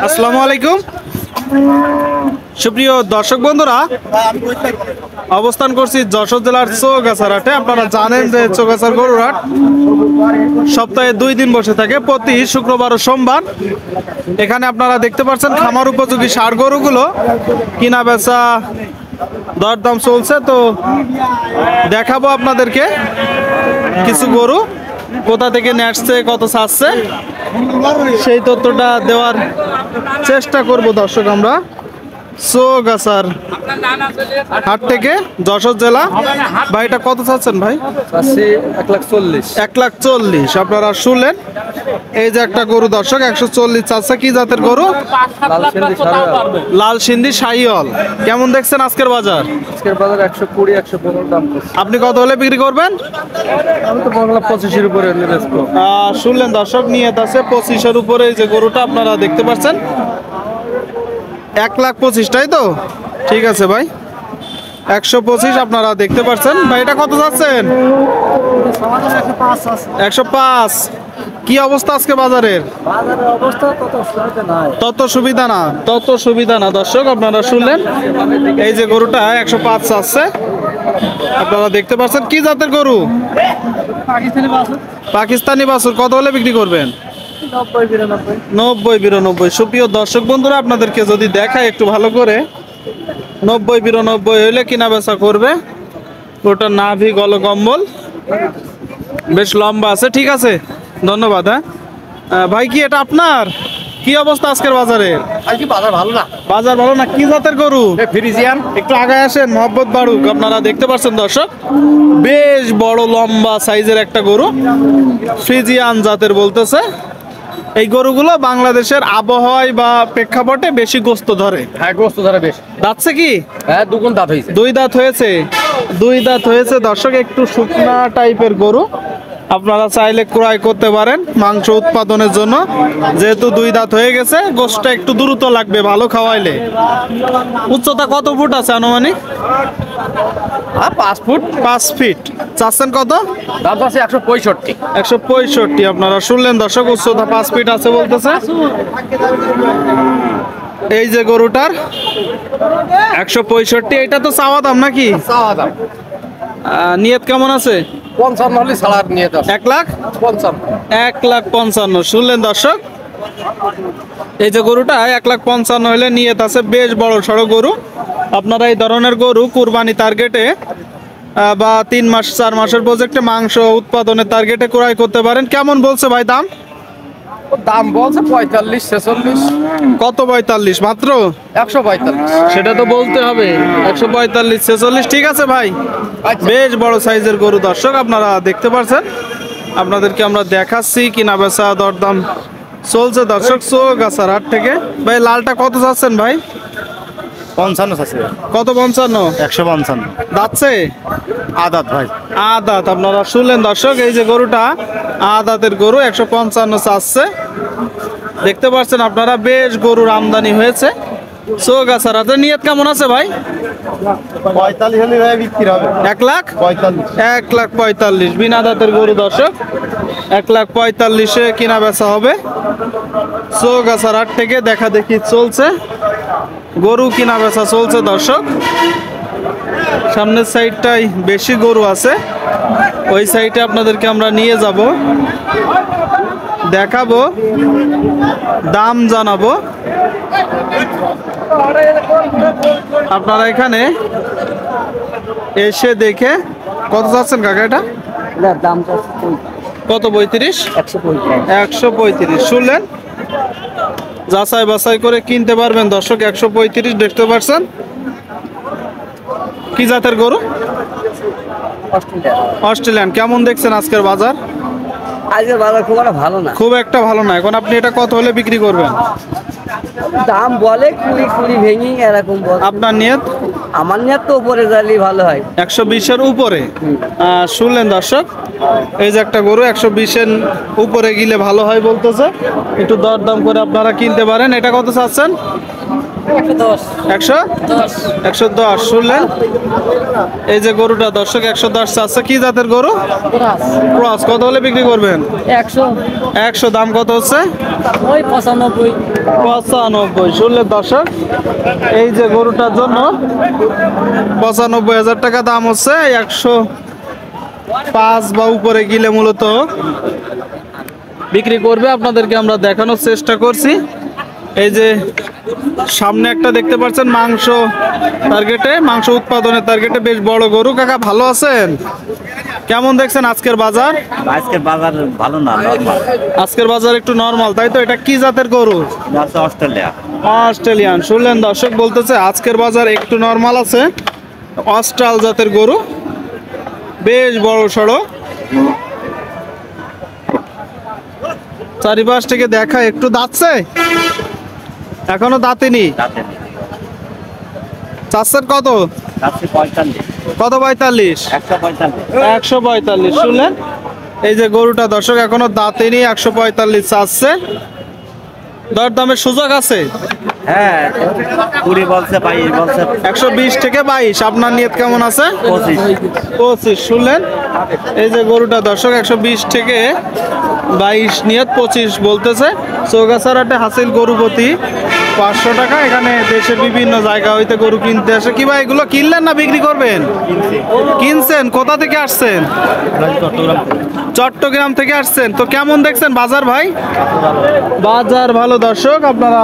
আসসালামু আলাইকুম সুপ্রিয় দর্শক বন্ধুরা, অবস্থান করছি যশোর জেলার চৌগাছার হাটে। আপনারা জানেন যে চৌগাছার গরুর হাট সপ্তাহে 2 দিন বসে থাকে, প্রতি শুক্রবার ও সোমবার। এখানে আপনারা দেখতে পাচ্ছেন খামার উপযোগী ষাঁড় গরুগুলো কিনা বেচা দরদাম চলছে। তো দেখাবো আপনাদেরকে কিছু গরু কোথা থেকে নিয়ে আসছে, কত চাচ্ছে, সেই তথ্যটা দেওয়ার চেষ্টা করব দর্শক। আমরা চৌগাছার হাট থেকে, যশোর জেলা। ভাই এটা কত চাচ্ছেন ভাই? 1,40,000। আপনারা শুনলেন, এই যে একটা গরু দর্শক 140 চাচ্ছে। কি জাতের গরু? লাল সিন্ধি শাহিওয়াল। কেমন দেখছেন আজকের বাজার? আজকের বাজার 120 115 দাম করছে। আপনি কত হলে বিক্রি করবেন? আমি তো বললাম 25 এর উপরে বেচব। শুনলেন দর্শক, নিয়ত আছে 25-এর উপরে। এই যে গরুটা আপনারা দেখতে পাচ্ছেন 1,25,000, তাই তো? ঠিক আছে ভাই, 125 আপনারা দেখতে পাচ্ছেন। ভাই এটা কত যাচ্ছেন? 105। কি অবস্থা আজকে বাজারের? তত সুবিধা না দর্শক। আপনারা শুনলেন, এই যে গরুটা 105 চাচ্ছে। আপনারা দেখতে পাচ্ছেন। কি জাতের গরু? পাকিস্তানি বাছুর। কত হলে বিক্রি করবেন? 90-92। সুপ্রিয় দর্শক বন্ধুরা, আপনাদেরকে যদি দেখায় একটু ভালো করে, 90-92 হইলে কিনা বেচা করবে। ওটা নাভি গলকম্বল বেশ লম্বা আছে। ঠিক আছে, ধন্যবাদ। হ্যাঁ ভাই, কি এটা আপনার? কি অবস্থা আজকের বাজারের? বাজার ভালো না। বাজার ভালো না। কি জাতের গরু? ফ্রিজিয়ান। একটু আগায় আসেন, মোহাম্মদ বারুক। আপনারা দেখতে পাচ্ছেন দর্শক, বেশ বড় লম্বা সাইজের একটা গরু, ফ্রিজিয়ান জাতের বলতেছে। এই গরুগুলো বাংলাদেশের আবহাওয়ায় বা প্রেক্ষাপটে বেশি গোস্ত ধরে। হ্যাঁ, গোস্ত ধরে বেশ। দাঁতছে কি? হ্যাঁ, দুগুণ দাঁত হয়েছে। 2 দাঁত হয়েছে। 2 দাঁত হয়েছে দর্শক। একটু শুকনা টাইপের গরু, আপনারা চাইলে ক্রয় করতে পারেন মাংস উৎপাদনের জন্য। যেহেতু 2 দাঁত হয়ে গেছে, গোশতটা একটু দ্রুত লাগবে ভালো খাওয়াইলে। উচ্চতা কত ফুট আছে আনুমানিক? 5 ফুট। 5 ফিট। চাচ্ছেন কত? দাম আছে 165। 165 আপনারা শুনলেন দর্শক, উচ্চতা 5 ফিট আছে বলতেছে। এই যে গরুটার 165। এটা তো চাওয়া দাম নাকি? নিয়ত কেমন আছে? 55 হলে ছাড়ার নিয়ে যাচ্ছে। 1,55,000। 1,55,000। শুনলেন দর্শক, এই যে গরুটা 1,55,000 হলে নিয়ত আছে। বেশ বড় সড়ো গরু। আপনারা এই ধরনের গরু কুরবানি টার্গেটে বা 3 মাস 4 মাসের প্রজেক্টে মাংস উৎপাদনের টার্গেটে ক্রয় করতে পারেন। কেমন বলছে ভাই দাম? দাম বলছে 45 46। কত? 45 মাত্র? 145। সেটা তো বলতে হবে। 145 46। ঠিক আছে ভাই, আচ্ছা। বেশ বড় সাইজের গরু দর্শক, আপনারা দেখতে পাচ্ছেন। আপনাদেরকে আমরা দেখাচ্ছি কিনা বেচা দরদাম চলছে দর্শক চৌগাছার হাট থেকে। ভাই লালটা কত চাচ্ছেন ভাই? 55 আছে। কত? 55। 155 দাঁতছে? আদাত ভাই। আদাত। আপনারা শুনলেন দর্শক, এই যে গরুটা আদাতের গরু 155 চাচ্ছে। দেখতে পাচ্ছেন আপনারা, বেশ গরুর আমদানি হয়েছে চৌগাছার হাটে। নিয়ত কেমন আছে ভাই? 45 হলে ভাই বিক্রি হবে। 1,45,000। 45। 1,45,000 বিনা দাঁতের গরু দর্শক, 1,45,000-এ কিনা বেচা হবে। চৌগাছার হাট থেকে দেখা দেখি চলছে, গরু কিনা বেচা চলছে দর্শক। সামনের সাইডটাই বেশি গরু আছে, ওই সাইডে আপনাদেরকে আমরা নিয়ে যাব, দেখাবো, দাম জানাবো। আপনারা এখানে এসে দেখে কত চাচ্ছেন কাকা এটা? দাম কত? 35? 135। শুনলেন, যাচাই বাছাই করে কিনতে পারবেন দর্শক। 135 দেখতে পাচ্ছেন। কি জাতের গরু? অস্ট্রেলিয়ান। কেমন দেখছেন আজকের বাজার? আজকের বাজার খুব একটা ভালো না। এখন আপনি এটা কত হলে বিক্রি করবেন? দাম বলে 20 ভেঙে এরকম। আপনার নিয়ত? আমার নিয়ত তো উপরে যাইলে ভালো হয়। 120-এর উপরে। শুনলেন দর্শক, এই যে একটা গরু 120-এর উপরে গেলে ভালো হয় বলতেছে। একটু দরদাম করে আপনারা কিনতে পারেন। এটা কত চাচ্ছেন? 110 শুনলেন? এই যে গরুটা দর্শক 110 চাচ্ছে। কি জাতের গরু? ক্রস। কত হলে বিক্রি করবেন? 100। দাম কত হচ্ছে? 95। শুনলেন দর্শক, এই যে গরুটার জন্য 95,000 টাকা দাম হচ্ছে। 105 বা উপরে গেলে মূলত বিক্রি করবে। আপনাদেরকে আমরা দেখানোর চেষ্টা করছি। এই যে সামনে একটা দেখতে পাচ্ছেন মাংস টার্গেটে, মাংস উৎপাদনের টার্গেটে বেশ বড় গরু। কাকা ভালো আছেন? কেমন দেখছেন আজকের বাজার? আজকের বাজার ভালো না, নরমাল। আজকের বাজার একটু নরমাল, তাই তো? এটা কি জাতের গরু? আছে অস্ট্রেলিয়া। অস্ট্রেলিয়ান। শুনলেন দর্শক, বলতেছে আজকের বাজার একটু নরমাল আছে। অস্ট্রাল জাতের গরু, বেশ বড় সড়ো। চারিপাশ থেকে দেখা একটু দাঁতছে, এখনো দাঁতেনি। চাচ্ছেন কত? 45। কত? 45। 145। শুনলেন? এই যে গরুটা দর্শক এখনো দাঁতেনি, 145 চাচ্ছে। দরদামের সুযোগ আছে? হ্যাঁ, 20 বলছে, 22 বলছে। 120 থেকে 22। আপনার নিয়ত কেমন আছে? 25। শুনলেন? এই যে গরুটা দর্শক 120 থেকে 22 নিয়ত, 25 বলতেছে। চৌগাছার হাটে হাসিল গরু প্রতি 500 টাকা। এখানে দেশের বিভিন্ন জায়গা হইতে গরু কিনতে আসে। কি ভাই, এগুলো কিনলেন না বিক্রি করবেন? কিনছেন। কোথা থেকে আসছেন? চট্টগ্রাম থেকে আসছেন। তো কেমন দেখছেন বাজার ভাই? বাজার ভালো দর্শক, আপনারা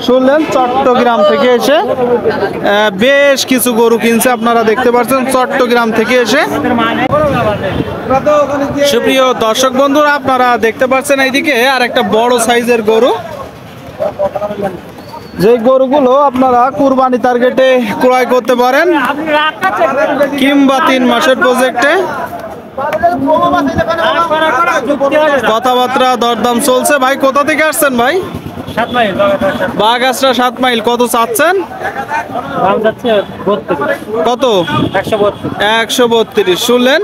শুনলেন। চট্টগ্রাম থেকে এসে বেশ কিছু গরু কিনছে, আপনারা দেখতে পাচ্ছেন চট্টগ্রাম থেকে এসে। সুপ্রিয় দর্শক বন্ধুরা, আপনারা দেখতে পাচ্ছেন এইদিকে আর একটা বড় সাইজের গরু। যে গরুগুলো আপনারা কুরবানি টার্গেটে ক্রয় করতে পারেন কিংবা 3 মাসের প্রজেক্টে। কথাবার্তা দরদাম চলছে। ভাই কোথা থেকে আসছেন ভাই? বাগাসরা 7 মাইল। কত চাচ্ছেন? কত? 132। শুনলেন?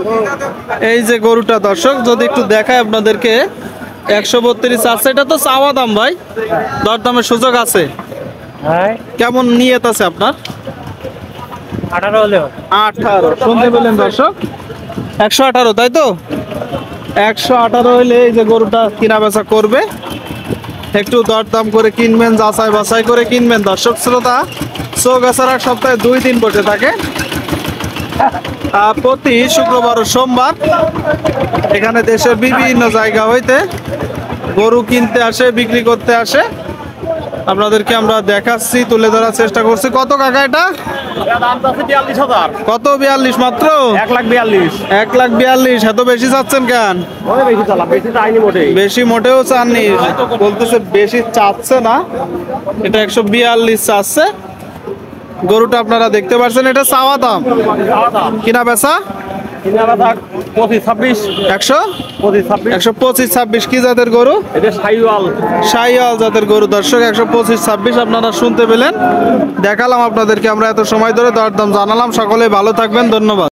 এই যে গরুটা দর্শক যদি একটু দেখায় আপনাদেরকে, 132 চাচ্ছে। এটা তো চাওয়া দাম ভাই, দরদামের সুযোগ আছে? কেমন নিয়ত আছে আপনার? 18। শুনতে পেলেন দর্শক? 118, তাই তো? 118 হইলে এই যে গরুটা কিনা বেচা করবে। একটু দরদাম করে কিনবেন, যাচাই বাছাই করে কিনবেন। দর্শক শ্রোতা, চৌগাছার হাট সপ্তাহে 2 দিন বসে থাকে, প্রতি শুক্রবার ও সোমবার। এখানে দেশের বিভিন্ন জায়গা হইতে গরু কিনতে আসে, বিক্রি করতে আসে। আপনাদেরকে আমরা দেখাচ্ছি, তুলে ধরার চেষ্টা করছি। কত কাকা এটা? কত? 42 মাত্র? 1,42,000। 1,42,000। এত বেশি চাচ্ছেন কেন? বেশি মোটেও চাননি, বলতেছে বেশি চাচ্ছে না। এটা 142 চাচ্ছে। গরুটা আপনারা দেখতে পাচ্ছেন, এটা চাওয়া দাম। কিনা বেচা 125-26। কি জাতের গরু? শাহিওয়াল জাতের গরু দর্শক, 125-26 আপনারা শুনতে পেলেন। দেখালাম আপনাদেরকে আমরা এত সময় ধরে, দরদাম জানালাম। সকলে ভালো থাকবেন, ধন্যবাদ।